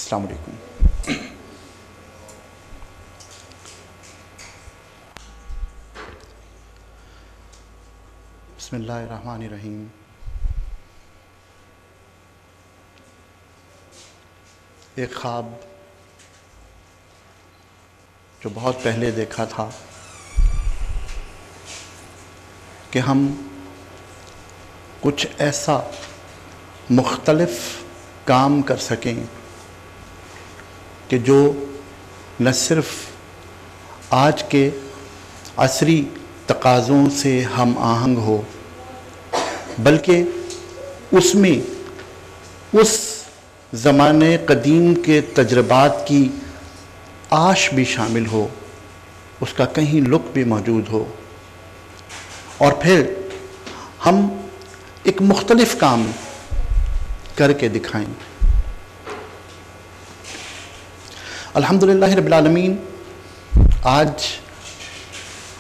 अस्सलाम वालेकुम। बिस्मिल्लाहिर्रहमानिर्रहीम। एक ख्वाब जो बहुत पहले देखा था कि हम कुछ ऐसा मुख्तलिफ काम कर सकें कि जो न सिर्फ आज के असरी तकाज़ों से हम आहंग हो, बल्कि उसमें उस ज़माने क़दीम के तजर्बात की आश भी शामिल हो, उसका कहीं लुक भी मौजूद हो, और फिर हम एक मुख्तलिफ काम करके दिखाएं। अल्हम्दुलिल्लाह रब्बिल आलमीन, आज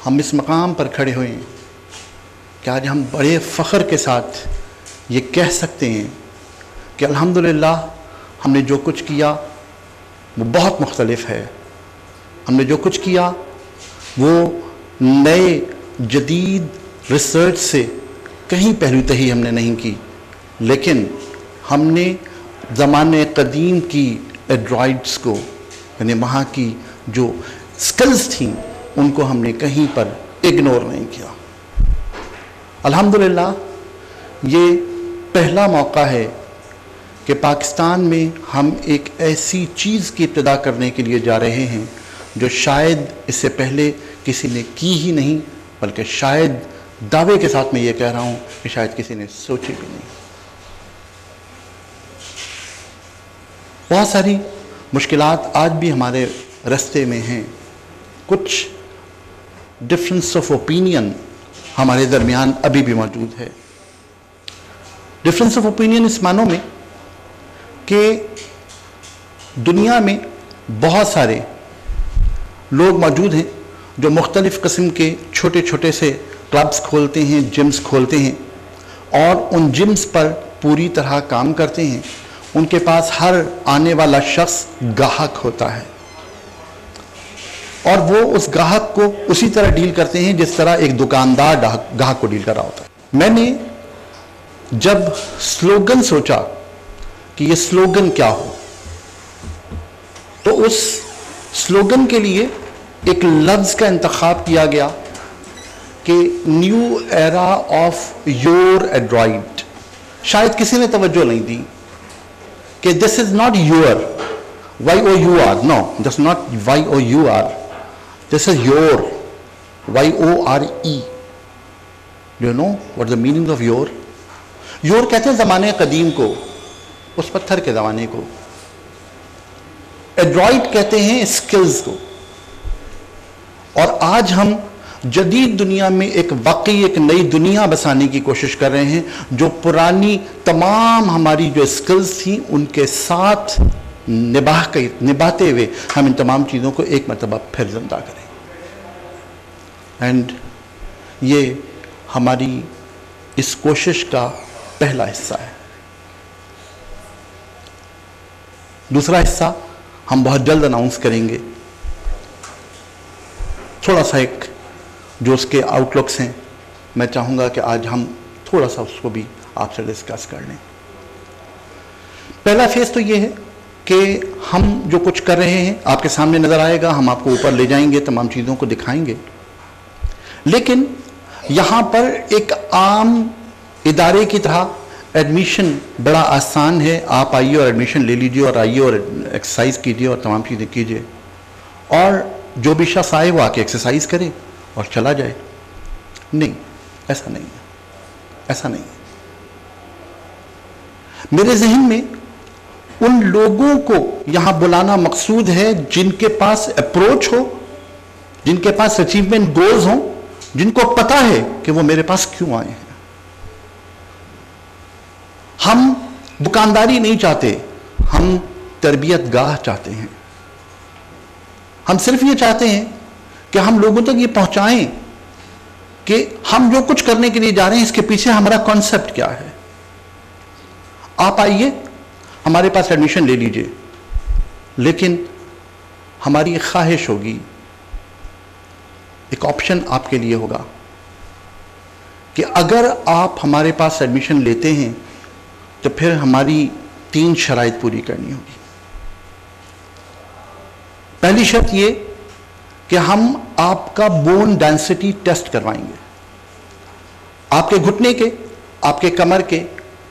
हम इस मकाम पर खड़े हुए हैं कि आज हम बड़े फ़ख्र के साथ ये कह सकते हैं कि अल्हम्दुलिल्लाह हमने जो कुछ किया वो बहुत मुख्तलिफ है। हमने जो कुछ किया वो नए जदीद रिसर्च से कहीं पहलू तही हमने नहीं की, लेकिन हमने ज़माने क़दीम की एंड्रॉइड्स को, यानी वहाँ की जो स्किल्स थी, उनको हमने कहीं पर इग्नोर नहीं किया। अल्हम्दुलिल्लाह ये पहला मौका है कि पाकिस्तान में हम एक ऐसी चीज़ की इब्तिदा करने के लिए जा रहे हैं जो शायद इससे पहले किसी ने की ही नहीं, बल्कि शायद दावे के साथ मैं ये कह रहा हूँ कि शायद किसी ने सोची भी नहीं। बहुत सारी मुश्किलात आज भी हमारे रास्ते में हैं। कुछ डिफरेंस ऑफ ओपिनियन हमारे दरमियान अभी भी मौजूद है। डिफरेंस ऑफ ओपिनियन इस मानों में कि दुनिया में बहुत सारे लोग मौजूद हैं जो मुख्तलिफ़ किस्म के छोटे छोटे से क्लब्स खोलते हैं, जिम्स खोलते हैं, और उन जिम्स पर पूरी तरह काम करते हैं। उनके पास हर आने वाला शख्स ग्राहक होता है और वो उस ग्राहक को उसी तरह डील करते हैं जिस तरह एक दुकानदार ग्राहक को डील कर रहा होता है। मैंने जब स्लोगन सोचा कि ये स्लोगन क्या हो, तो उस स्लोगन के लिए एक लफ्ज़ का इंतखाब किया गया कि new era of your Android. शायद किसी ने तवज्जो नहीं दी कि this is not your, YOUR, no, this not YOUR, this is yore, YORE। Do you know what the meaning of yore? Yore कहते हैं ज़माने क़दीम को, उस पत्थर के ज़माने को। एंड्रॉइड कहते हैं स्किल्स को। और आज हम जदीद दुनिया में वाकई एक नई दुनिया बसाने की कोशिश कर रहे हैं, जो पुरानी तमाम हमारी जो स्किल्स थी उनके साथ निभाते हुए हम इन तमाम चीज़ों को एक मरतबा फिर जिंदा करें। एंड ये हमारी इस कोशिश का पहला हिस्सा है। दूसरा हिस्सा हम बहुत जल्द अनाउंस करेंगे। थोड़ा सा एक जो उसके आउटलुक्स हैं, मैं चाहूँगा कि आज हम थोड़ा सा उसको भी आपसे डिस्कस कर लें। पहला फेज़ तो ये है कि हम जो कुछ कर रहे हैं आपके सामने नज़र आएगा, हम आपको ऊपर ले जाएंगे, तमाम चीज़ों को दिखाएंगे, लेकिन यहाँ पर एक आम इदारे की तरह एडमिशन बड़ा आसान है। आप आइए और एडमिशन ले लीजिए और आइए और एक्सरसाइज कीजिए और तमाम चीज़ें कीजिए, और जो भी शख्स आए वो आके एक्सरसाइज करे और चला जाए। नहीं, ऐसा नहीं है, ऐसा नहीं है। मेरे जहन में उन लोगों को यहां बुलाना मकसूद है जिनके पास अप्रोच हो, जिनके पास अचीवमेंट गोल्स हो, जिनको पता है कि वो मेरे पास क्यों आए हैं। हम दुकानदारी नहीं चाहते, हम तरबियत गाह चाहते हैं। हम सिर्फ ये चाहते हैं कि हम लोगों तक ये पहुंचाएं कि हम जो कुछ करने के लिए जा रहे हैं इसके पीछे हमारा कॉन्सेप्ट क्या है। आप आइए, हमारे पास एडमिशन ले लीजिए, लेकिन हमारी ख्वाहिश होगी, एक ऑप्शन आपके लिए होगा कि अगर आप हमारे पास एडमिशन लेते हैं तो फिर हमारी 3 शराइत पूरी करनी होगी। पहली शर्त ये कि हम आपका बोन डेंसिटी टेस्ट करवाएंगे। आपके घुटने के, आपके कमर के,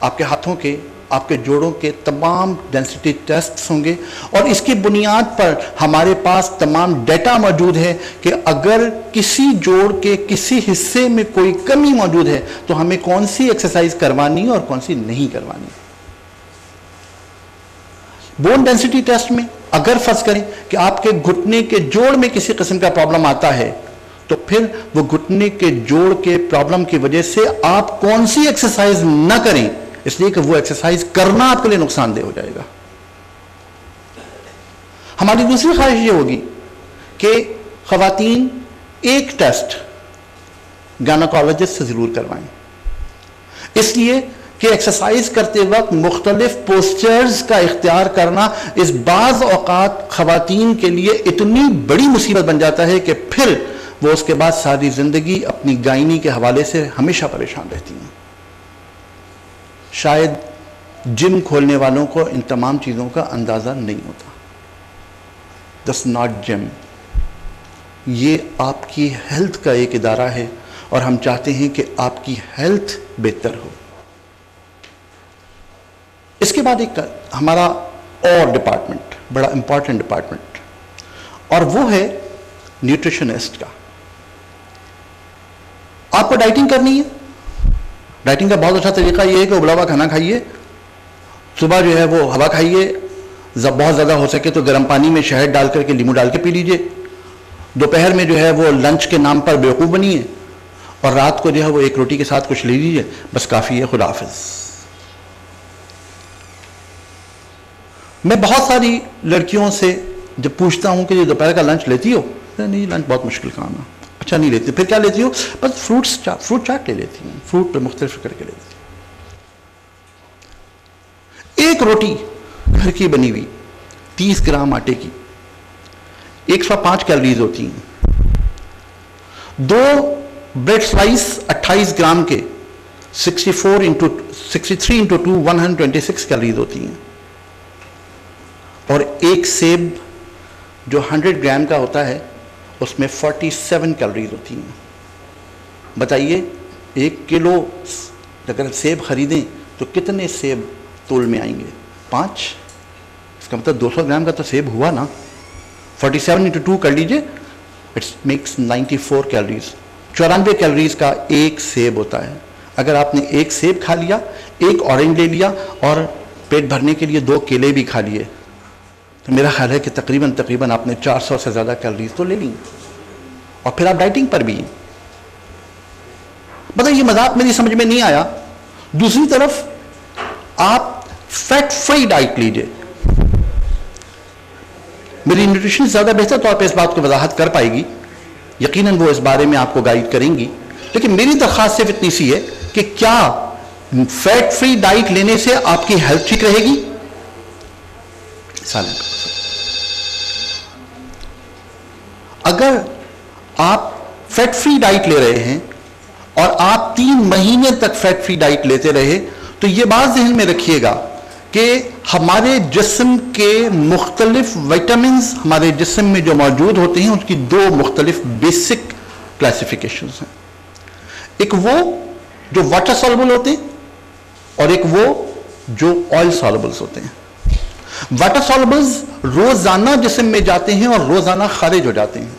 आपके हाथों के, आपके जोड़ों के तमाम डेंसिटी टेस्ट होंगे और इसकी बुनियाद पर हमारे पास तमाम डेटा मौजूद है कि अगर किसी जोड़ के किसी हिस्से में कोई कमी मौजूद है तो हमें कौन सी एक्सरसाइज करवानी और कौन सी नहीं करवानी। बोन डेंसिटी टेस्ट में अगर फर्ज करें कि आपके घुटने के जोड़ में किसी किस्म का प्रॉब्लम आता है तो फिर वो घुटने के जोड़ के प्रॉब्लम की वजह से आप कौन सी एक्सरसाइज ना करें, इसलिए कि वो एक्सरसाइज करना आपके लिए नुकसानदेह हो जाएगा। हमारी दूसरी ख्वाहिश ये होगी कि खवातीन एक टेस्ट गायनेकोलॉजिस्ट से जरूर करवाएं, इसलिए कि एक्सरसाइज करते वक्त मुख्तलिफ पोस्चर्स का इख्तियार करना इस बाज़ औकात खवातीन के लिए इतनी बड़ी मुसीबत बन जाता है कि फिर वो उसके बाद सारी जिंदगी अपनी गायनी के हवाले से हमेशा परेशान रहती हैं। शायद जिम खोलने वालों को इन तमाम चीज़ों का अंदाज़ा नहीं होता। दस नॉट जिम, ये आपकी हेल्थ का एक इदारा है और हम चाहते हैं कि आपकी हेल्थ बेहतर हो। इसके बाद एक हमारा और डिपार्टमेंट, बड़ा इंपॉर्टेंट डिपार्टमेंट, और वो है न्यूट्रिशनिस्ट का। आपको डाइटिंग करनी है। डाइटिंग का बहुत अच्छा तरीका ये है कि उबला हुआ खाना खाइए, सुबह जो है वो हवा खाइए, बहुत ज़्यादा हो सके तो गर्म पानी में शहद डाल करके नींबू डाल के पी लीजिए, दोपहर में जो है वो लंच के नाम पर बेवकूफ़ बनिए और रात को जो है वो एक रोटी के साथ कुछ ले लीजिए, बस काफ़ी है। खुदा हाफिज़। मैं बहुत सारी लड़कियों से जब पूछता हूँ कि ये दोपहर का लंच लेती हो, नहीं लंच बहुत मुश्किल काम है। अच्छा नहीं लेती, फिर क्या लेती हो? बस फ्रूट चाट ले लेती हूँ, फ्रूट पे मुख्तलिफ करके ले लेती हूँ। एक रोटी घर की बनी हुई 30 ग्राम आटे की 105 कैलोरीज होती हैं। 2 ब्रेड स्लाइस 28 ग्राम के 63 इंटू 2 126 कैलोरीज होती हैं और एक सेब जो 100 ग्राम का होता है उसमें 47 कैलोरीज होती हैं। बताइए 1 किलो अगर सेब खरीदें तो कितने सेब तोल में आएंगे? 5। इसका मतलब 200 ग्राम का तो सेब हुआ ना। 47 इंटू 2 कर लीजिए, इट्स मेक्स 94 कैलोरीज। 94 कैलोरीज का एक सेब होता है। अगर आपने एक सेब खा लिया, एक ऑरेंज ले लिया और पेट भरने के लिए 2 केले भी खा लिए तो मेरा ख्याल है कि तकरीबन आपने 400 से ज़्यादा कैलोरीज तो ले ली और फिर आप डाइटिंग पर भी। मतलब ये मजाक मेरी समझ में नहीं आया। दूसरी तरफ आप फैट फ्री डाइट लीजिए। मेरी न्यूट्रिशन ज़्यादा बेहतर तौर पर इस बात को वजाहत कर पाएगी, यकीनन वो इस बारे में आपको गाइड करेंगी, लेकिन मेरी दरख्वास्त सिर्फ इतनी सी है कि क्या फैट फ्री डाइट लेने से आपकी हेल्थ ठीक रहेगी? अगर आप फैट फ्री डाइट ले रहे हैं और आप 3 महीने तक फैट फ्री डाइट लेते रहे तो यह बात ज़हन में रखिएगा कि हमारे जिस्म के मुख्तलिफ विटामिन्स हमारे जिस्म में जो मौजूद होते हैं उसकी 2 मुख्तलिफ बेसिक क्लासिफिकेशंस हैं। एक वो जो वाटर सॉल्युबल होते हैं और एक वो जो ऑयल सॉल्युबल्स होते हैं। वाटर सॉल्युबल्स रोजाना जिस्म में जाते हैं और रोजाना खारिज हो जाते हैं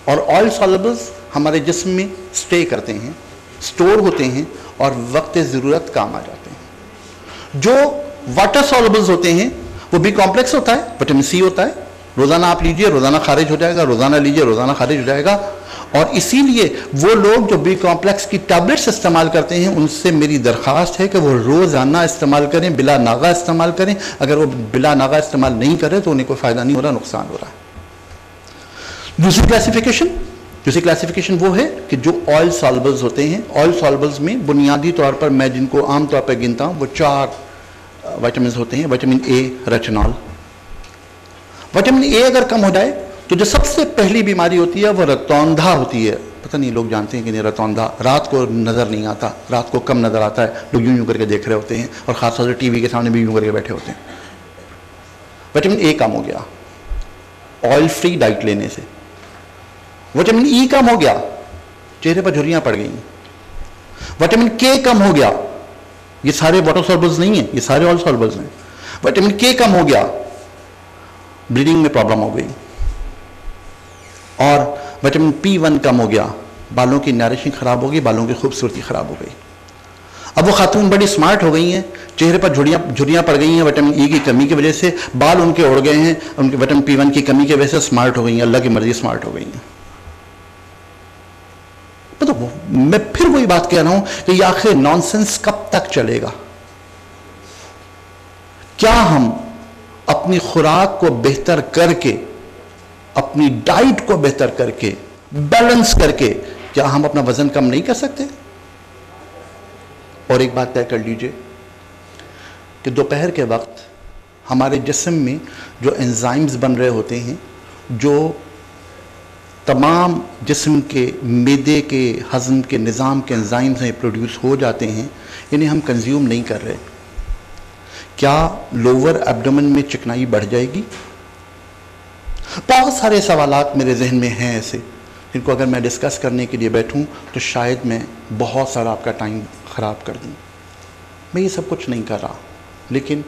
और ऑयल सॉल्युबल्स हमारे जिस्म में स्टे करते हैं, स्टोर होते हैं और वक्त ज़रूरत काम आ जाते हैं। जो वाटर सॉल्युबल्स होते हैं वो बी कॉम्प्लेक्स होता है, विटामिन सी होता है, रोजाना आप लीजिए रोजाना खारिज हो जाएगा, रोजाना लीजिए रोजाना खारिज हो जाएगा। और इसीलिए वो लोग जो बी कॉम्प्लेक्स की टैबलेट्स इस्तेमाल करते हैं उनसे मेरी दरख्वास्त है कि वो रोज़ाना इस्तेमाल करें, बिला नागा इस्तेमाल करें। अगर वो बिला नागा इस्तेमाल नहीं करें तो उन्हें कोई फ़ायदा नहीं हो रहा, नुकसान हो रहा है। दूसरी क्लासिफिकेशन वो है कि जो ऑयल सॉल्युबल्स होते हैं। ऑयल सॉल्युबल्स में बुनियादी तौर पर मैं जिनको आम तौर पर गिनता हूँ वो 4 विटामिन होते हैं। Vitamin A retinol, vitamin A अगर कम हो जाए तो जो सबसे पहली बीमारी होती है वो रतौंधा होती है। पता नहीं लोग जानते हैं कि नहीं, रतौंधा रात को नज़र नहीं आता, रात को कम नज़र आता है, लोग यूं यूं करके देख रहे होते हैं और ख़ासतौर से टीवी के सामने भी यूं करके बैठे होते हैं। विटामिन ए कम हो गया ऑयल फ्री डाइट लेने से, विटामिन ई कम हो गया, चेहरे पर झुर्रियां पड़ गई, विटामिन के कम हो गया, ये सारे वाटर सॉल्युबल्स नहीं है, ये सारे ऑयल सॉल्युबल्स हैं, विटामिन के कम हो गया, ब्लीडिंग में प्रॉब्लम हो गई, और विटामिन P1 कम हो गया, बालों की नरिशिंग खराब हो गई, बालों की खूबसूरती खराब हो गई। अब वो खातून बड़ी स्मार्ट हो गई हैं, चेहरे पर झुर्रियां पड़ गई हैं विटामिन ई की कमी की वजह से, बाल उनके उड़ गए हैं, उनके विटामिन P1 की कमी की वजह से स्मार्ट हो गई हैं, अल्लाह की मर्जी स्मार्ट हो गई हैं। तो मैं फिर वही बात कह रहा हूं कि ये आखिर नॉनसेंस कब तक चलेगा? क्या हम अपनी खुराक को बेहतर करके, अपनी डाइट को बेहतर करके, बैलेंस करके, क्या हम अपना वजन कम नहीं कर सकते? और एक बात तय कर लीजिए कि दोपहर के वक्त हमारे जिस्म में जो एंजाइम्स बन रहे होते हैं, जो तमाम जिस्म के मैदे के हज़म के निज़ाम के एंजाइम्स में प्रोड्यूस हो जाते हैं, इन्हें हम कंज्यूम नहीं कर रहे। क्या लोअर एब्डोमेन में चिकनाई बढ़ जाएगी? बहुत सारे सवालात मेरे जहन में हैं ऐसे, जिनको अगर मैं डिस्कस करने के लिए बैठूं तो शायद मैं बहुत सारा आपका टाइम ख़राब कर दूं। मैं ये सब कुछ नहीं कर रहा, लेकिन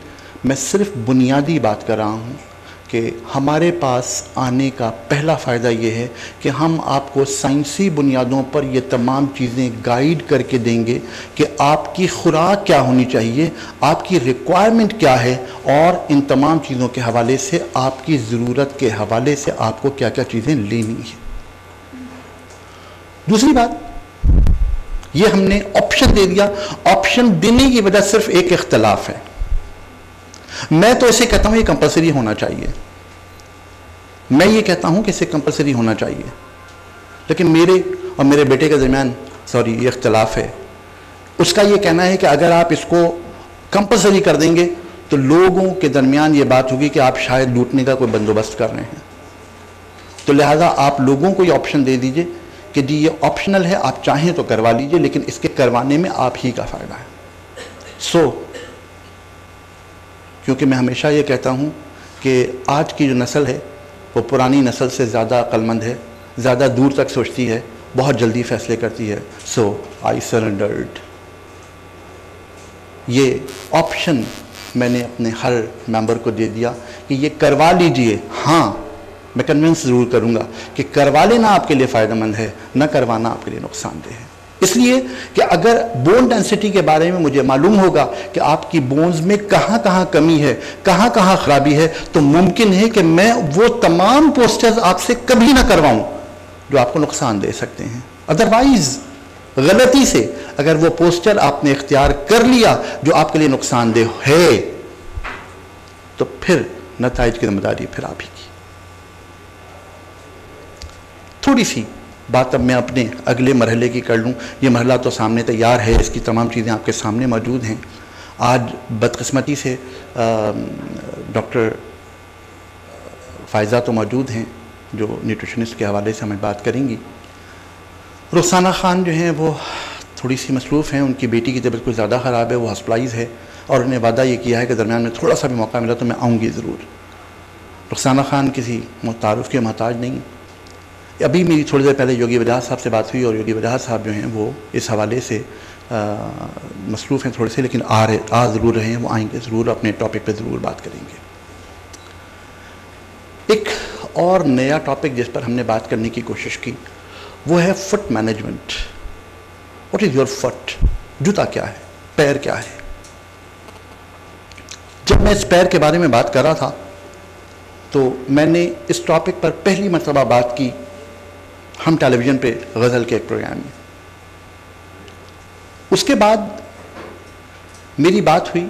मैं सिर्फ बुनियादी बात कर रहा हूं कि हमारे पास आने का पहला फ़ायदा ये है कि हम आपको साइंसी बुनियादों पर ये तमाम चीज़ें गाइड करके देंगे कि आपकी खुराक क्या होनी चाहिए, आपकी रिक्वायरमेंट क्या है, और इन तमाम चीज़ों के हवाले से, आपकी ज़रूरत के हवाले से आपको क्या क्या चीज़ें लेनी है। दूसरी बात, ये हमने ऑप्शन दे दिया। ऑप्शन देने की वजह सिर्फ एक इख्तलाफ है। मैं तो इसे कहता हूं ये कंपलसरी होना चाहिए, मैं ये कहता हूं कि इसे कंपलसरी होना चाहिए, लेकिन मेरे और मेरे बेटे के दरमियान ये इख्तलाफ है। उसका ये कहना है कि अगर आप इसको कंपलसरी कर देंगे तो लोगों के दरमियान ये बात होगी कि आप शायद लूटने का कोई बंदोबस्त कर रहे हैं, तो लिहाजा आप लोगों को ये ऑप्शन दे दीजिए कि जी ये ऑप्शनल है, आप चाहें तो करवा लीजिए, लेकिन इसके करवाने में आप ही का फ़ायदा है। क्योंकि मैं हमेशा ये कहता हूँ कि आज की जो नस्ल है वो पुरानी नस्ल से ज़्यादा अक्लमंद है, ज़्यादा दूर तक सोचती है, बहुत जल्दी फैसले करती है। आई सरेंडर्ड। ये ऑप्शन मैंने अपने हर मेंबर को दे दिया कि ये करवा लीजिए। हाँ, मैं कन्विंस ज़रूर करूँगा कि करवा लेना आपके लिए फ़ायदेमंद है, न करवाना आपके लिए नुकसानदेह है। इसलिए कि अगर बोन डेंसिटी के बारे में मुझे मालूम होगा कि आपकी बोन्स में कहाँ कहाँ कमी है, कहाँ कहाँ खराबी है, तो मुमकिन है कि मैं वो तमाम पोस्टर्स आपसे कभी ना करवाऊं जो आपको नुकसान दे सकते हैं। अदरवाइज गलती से अगर वो पोस्टर आपने इख्तियार कर लिया जो आपके लिए नुकसानदेह है, तो फिर नताइज की जिम्मेदारी फिर आप ही की। थोड़ी सी बात अब मैं अपने अगले मरहले की कर लूँ। ये मरहला तो सामने तैयार है, इसकी तमाम चीज़ें आपके सामने मौजूद हैं। आज बदकिस्मती से डॉक्टर फ़ायज़ा तो मौजूद हैं जो न्यूट्रिशनिस्ट के हवाले से हमें बात करेंगी। रुखसाना ख़ान जो हैं वो थोड़ी सी मसरूफ़ हैं, उनकी बेटी की तबीयत कुछ ज़्यादा ख़राब है, वो हॉस्पिटलाइज़ है, और उन्हें वादा ये किया है कि दरमियान में थोड़ा सा भी मौका मिला तो मैं आऊँगी ज़रूर। रुखसाना ख़ान किसी तारुफ़ के मोहताज नहीं। अभी मेरी थोड़ी देर पहले योगी वजाहत साहब से बात हुई, और योगी वजाहत साहब जो हैं वो इस हवाले से मसरूफ़ हैं थोड़े से, लेकिन आ ज़रूर रहे हैं, वो आएंगे ज़रूर, अपने टॉपिक पे ज़रूर बात करेंगे। एक और नया टॉपिक जिस पर हमने बात करने की कोशिश की वो है foot management. What is your foot? जूता क्या है, पैर क्या है? जब मैं इस पैर के बारे में बात कर रहा था तो मैंने इस टॉपिक पर पहली मरतबा बात की हम टेलीविज़न पे गज़ल के एक प्रोग्राम में। उसके बाद मेरी बात हुई,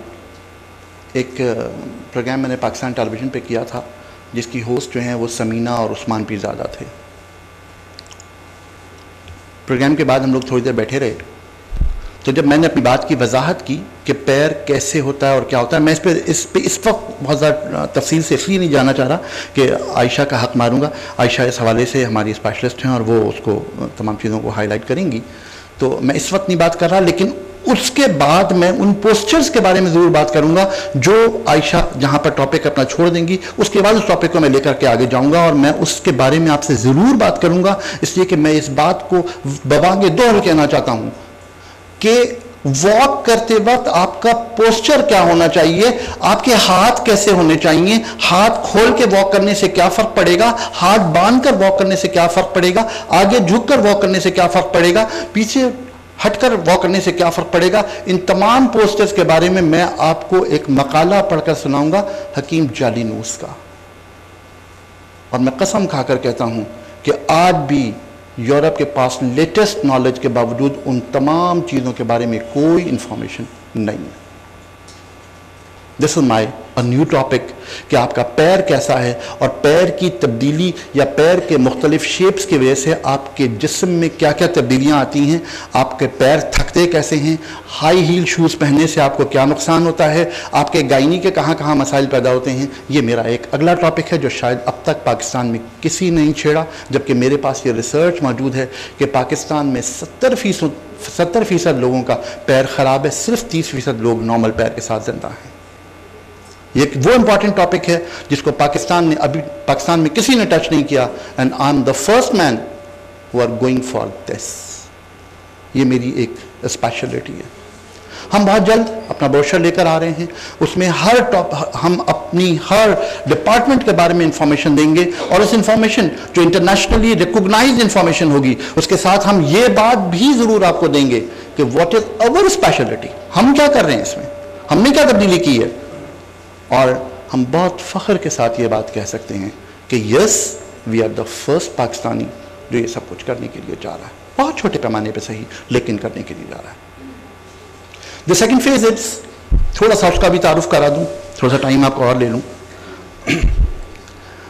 एक प्रोग्राम मैंने पाकिस्तान टेलीविज़न पे किया था जिसकी होस्ट जो हैं वो समीना और उस्मान पीरज़ादा थे। प्रोग्राम के बाद हम लोग थोड़ी देर बैठे रहे तो जब मैंने अपनी बात की वजाहत की कि पैर कैसे होता है और क्या होता है, मैं इस वक्त बहुत ज़्यादा तफसील से इसलिए नहीं जाना चाह रहा कि आयशा का हक़ मारूंगा। आयशा इस हवाले से हमारी स्पेशलिस्ट हैं और वो उसको तमाम चीज़ों को हाईलाइट करेंगी, तो मैं इस वक्त नहीं बात कर रहा। लेकिन उसके बाद मैं उन पोस्चर्स के बारे में ज़रूर बात करूंगा जो आयशा जहां पर टॉपिक अपना छोड़ देंगी, उसके बाद उस टॉपिक को मैं लेकर के आगे जाऊंगा और मैं उसके बारे में आपसे ज़रूर बात करूंगा, इसलिए कि मैं इस बात को बबांगे दोहर कहना चाहता हूं कि वॉक करते वक्त आपका पोस्चर क्या होना चाहिए, आपके हाथ कैसे होने चाहिए, हाथ खोल के वॉक करने से क्या फर्क पड़ेगा, हाथ बांध कर वॉक करने से क्या फर्क पड़ेगा, आगे झुक कर वॉक करने से क्या फर्क पड़ेगा, पीछे हटकर वॉक करने से क्या फर्क पड़ेगा। इन तमाम पोस्टर्स के बारे में मैं आपको एक मकाला पढ़कर सुनाऊंगा हकीम जालिनूस का, और मैं कसम खाकर कहता हूं कि आज भी यूरोप के पास लेटेस्ट नॉलेज के बावजूद उन तमाम चीज़ों के बारे में कोई इंफॉर्मेशन नहीं है। This is my a new topic कि आपका पैर कैसा है और पैर की तब्दीली या पैर के मुख्तलिफ शेप्स की वजह से आपके जिस्म में क्या क्या तब्दीलियाँ आती हैं, आपके पैर थकते कैसे हैं, हाई हील शूज़ पहनने से आपको क्या नुकसान होता है, आपके गायनी के कहाँ कहाँ मसाइल पैदा होते हैं। ये मेरा एक अगला टॉपिक है जो शायद अब तक पाकिस्तान में किसी ने नहीं छेड़ा, जबकि मेरे पास ये रिसर्च मौजूद है कि पाकिस्तान में 70% लोगों का पैर ख़राब है, सिर्फ 30% लोग नॉर्मल पैर के साथ जिंदा हैं। ये वो इंपॉर्टेंट टॉपिक है जिसको पाकिस्तान में किसी ने टच नहीं किया, and I am the first man who are going for this. ये मेरी एक स्पेशलिटी है। हम बहुत जल्द अपना ब्रोशर लेकर आ रहे हैं, उसमें हम अपनी हर डिपार्टमेंट के बारे में इंफॉर्मेशन देंगे, और उस इंफॉर्मेशन जो इंटरनेशनली रिकॉग्नाइज्ड इंफॉर्मेशन होगी उसके साथ हम ये बात भी जरूर आपको देंगे कि व्हाट इज अवर स्पेशलिटी, हम क्या कर रहे हैं इसमें, हमने क्या तब्दीली की है। और हम बहुत फख्र के साथ ये बात कह सकते हैं कि yes we are the first Pakistani जो ये सब कुछ करने के लिए जा रहा है, बहुत छोटे पैमाने पे सही लेकिन करने के लिए जा रहा है। द सेकंड फेज इज, थोड़ा सा उसका भी तारुफ करा दूं, थोड़ा सा टाइम आपको और ले लूं।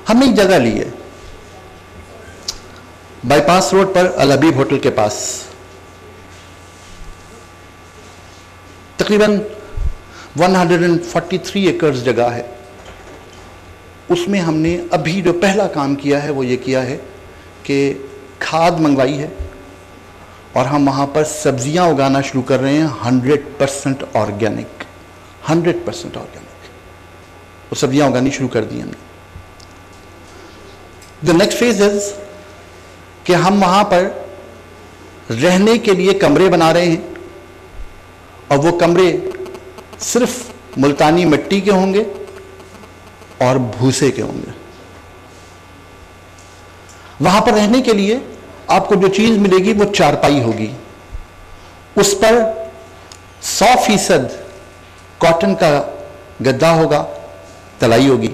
हमने एक जगह ली है बाईपास रोड पर अल हबीब होटल के पास, तकरीबन 143 एकड़ जगह है। उसमें हमने अभी जो पहला काम किया है वो ये किया है कि खाद मंगवाई है और हम वहाँ पर सब्जियाँ उगाना शुरू कर रहे हैं 100% ऑर्गेनिक, 100% ऑर्गेनिक। वो सब्जियाँ उगानी शुरू कर दी हमने। द नेक्स्ट फेज इज कि हम वहाँ पर रहने के लिए कमरे बना रहे हैं, और वो कमरे सिर्फ मुल्तानी मिट्टी के होंगे और भूसे के होंगे। वहां पर रहने के लिए आपको जो चीज मिलेगी वो चारपाई होगी, उस पर 100% कॉटन का गद्दा होगा, तलाई होगी,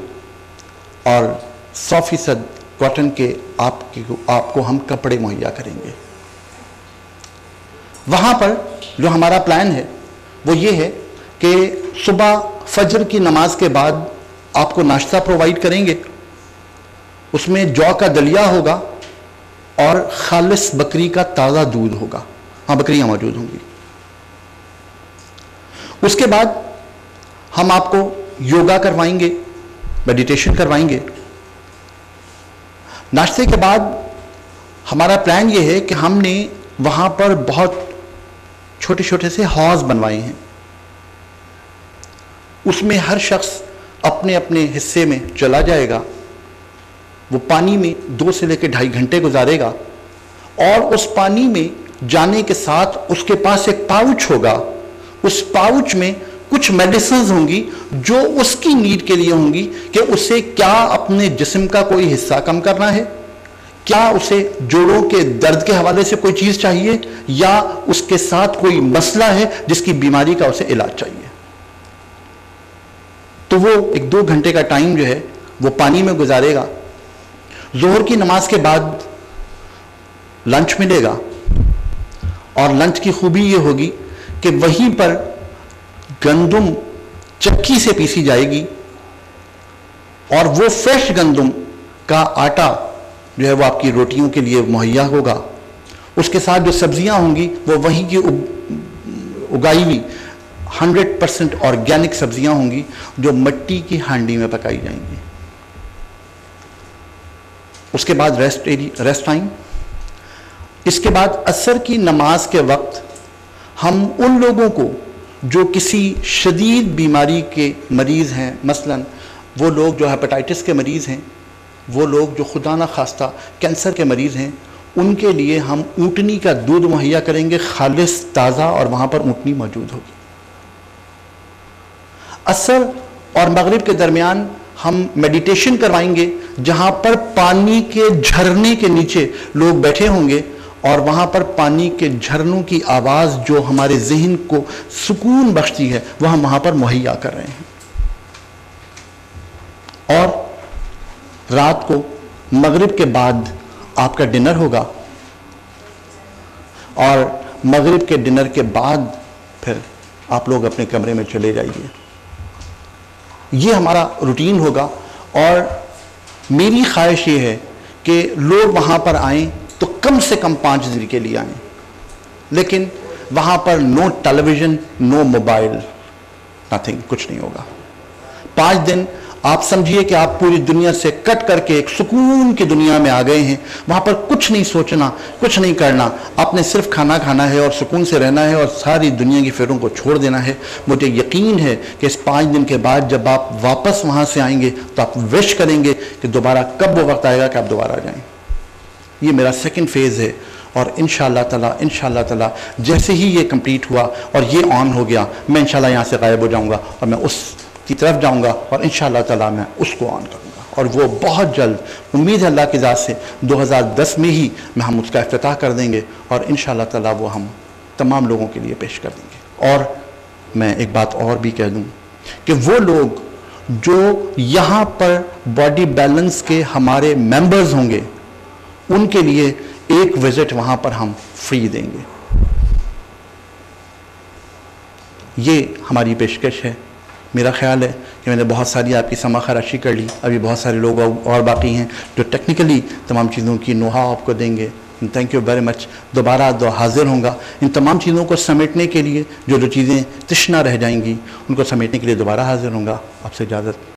और 100% कॉटन के आपको हम कपड़े मुहैया करेंगे। वहां पर जो हमारा प्लान है वो ये है कि सुबह फजर की नमाज के बाद आपको नाश्ता प्रोवाइड करेंगे, उसमें जौ का दलिया होगा और खालिस बकरी का ताज़ा दूध होगा। हाँ, बकरियां मौजूद होंगी। उसके बाद हम आपको योगा करवाएंगे, मेडिटेशन करवाएंगे। नाश्ते के बाद हमारा प्लान ये है कि हमने वहाँ पर बहुत छोटे छोटे से हौज बनवाए हैं, उसमें हर शख्स अपने अपने हिस्से में चला जाएगा, वो पानी में 2 से लेकर 2.5 घंटे गुजारेगा, और उस पानी में जाने के साथ उसके पास एक पाउच होगा। उस पाउच में कुछ मेडिसिन होंगी जो उसकी नीड के लिए होंगी कि उसे क्या अपने जिस्म का कोई हिस्सा कम करना है, क्या उसे जोड़ों के दर्द के हवाले से कोई चीज़ चाहिए, या उसके साथ कोई मसला है जिसकी बीमारी का उसे इलाज चाहिए। तो वो 1-2 घंटे का टाइम जो है वो पानी में गुजारेगा। जोहर की नमाज के बाद लंच मिलेगा, और लंच की खूबी ये होगी कि वहीं पर गंदुम चक्की से पीसी जाएगी, और वो फ्रेश गंदुम का आटा जो है वो आपकी रोटियों के लिए मुहैया होगा। उसके साथ जो सब्जियां होंगी वो वहीं की उगाई हुई 100% ऑर्गेनिक सब्जियां होंगी जो मिट्टी की हांडी में पकाई जाएंगी। उसके बाद रेस्ट टाइम। इसके बाद असर की नमाज के वक्त हम उन लोगों को जो किसी शदीद बीमारी के मरीज़ हैं, मसलन वो लोग जो हेपेटाइटिस के मरीज़ हैं, वो लोग जो खुदा न खास्ता कैंसर के मरीज़ हैं, उनके लिए हम ऊँटनी का दूध मुहैया करेंगे, खालिस ताज़ा, और वहाँ पर ऊँटनी मौजूद होगी। असर और मगरिब के दरमियान हम मेडिटेशन करवाएंगे, जहाँ पर पानी के झरने के नीचे लोग बैठे होंगे और वहाँ पर पानी के झरनों की आवाज़ जो हमारे जहन को सुकून बख्शती है वह हम वहाँ पर मुहैया कर रहे हैं। और रात को मगरिब के बाद आपका डिनर होगा और मगरिब के डिनर के बाद फिर आप लोग अपने कमरे में चले जाइए। ये हमारा रूटीन होगा और मेरी ख्वाहिश ये है कि लोग वहाँ पर आएँ तो कम से कम 5 दिन के लिए आएँ, लेकिन वहाँ पर no television, no mobile, nothing, कुछ नहीं होगा। 5 दिन आप समझिए कि आप पूरी दुनिया से कट करके एक सुकून की दुनिया में आ गए हैं। वहाँ पर कुछ नहीं सोचना, कुछ नहीं करना, आपने सिर्फ खाना खाना है और सुकून से रहना है और सारी दुनिया की फिक्रों को छोड़ देना है। मुझे यकीन है कि इस 5 दिन के बाद जब आप वापस वहाँ से आएंगे तो आप विश करेंगे कि दोबारा कब वो वक्त आएगा कि आप दोबारा जाएँ। ये मेरा सेकंड फेज़ है और इंशाअल्लाह ताला जैसे ही ये कंप्लीट हुआ और ये ऑन हो गया, मैं इंशाअल्लाह यहाँ से गायब हो जाऊँगा और मैं उसकी तरफ जाऊँगा और इंशाअल्लाह ताला मैं उसको ऑन करूँगा और वो बहुत जल्द, उम्मीद है अल्लाह की ज़ात से 2010 में ही हम उसका इफ्तिताह कर देंगे और इंशाअल्लाह ताला वो हम तमाम लोगों के लिए पेश कर देंगे। और मैं एक बात और भी कह दूँ कि वो लोग जो यहाँ पर बॉडी बैलेंस के हमारे मेंबर्स होंगे उनके लिए एक विजिट वहां पर हम फ्री देंगे। ये हमारी पेशकश है। मेरा ख्याल है कि मैंने बहुत सारी आपकी समा खराशी कर ली, अभी बहुत सारे लोग और बाकी हैं जो टेक्निकली तमाम चीज़ों की नोहा आपको देंगे। Thank you very much. दोबारा हाजिर होऊंगा इन तमाम चीज़ों को समेटने के लिए, जो चीज़ें तृष्णा रह जाएंगी उनको समेटने के लिए दोबारा हाजिर होऊंगा। आपसे इजाज़त।